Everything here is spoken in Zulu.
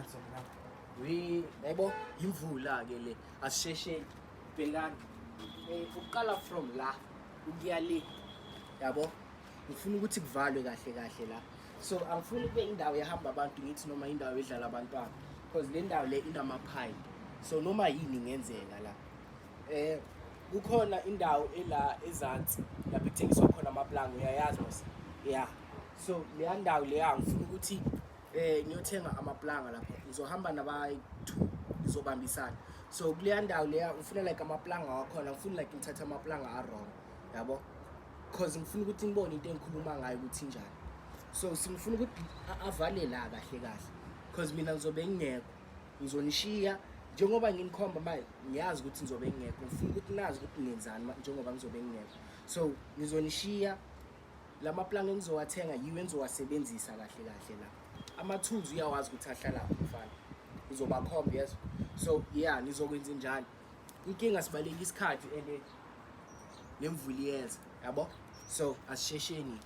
nanso yabo imvula ke le asishesheni bhekani uqala from la ukuya le yabo ngifuna ukuthi kuvalwe kahle la so angifuni kube indawo ehamba abantu ngithi noma indawo edlala abantwana because le ndawo le inamapipe so noma yini ingenzeka la kukhona indawo ela ezansi lapho ethengiswa khona amaplanga uyayazi mos yeah so le ndawo le angifuna ukuthi ngiyothenga amaplanga lapho ngizohamba naba2 ngizobambisana so kule ndawo le ngifuna like amaplanga wakhona ngifuna like ngithatha amaplanga wrong yabo because ngifuna ukuthi ngibone into engikhuluma ngayo ukuthi njani so singifuna ukuthi avale la kahle because mina ngizobe ngingekho ngizonishiya njengoba nginikhomba manje ngiyazi ukuthi ngizobe ngingekho ngifuna ukuthi nazi ukuthi ngenzani njengoba ngizobe ngingekho so ngizonishiya lamaplanga engizowathenga yiwe engizowasebenzisa kahle la ama-tools uyawazi ukuthi ahlala mfana ngizobakhomba yes so yeah nizokwenza njani inkinga sibaleka isikhathi ende nemvula iyeza yabo so asishesheni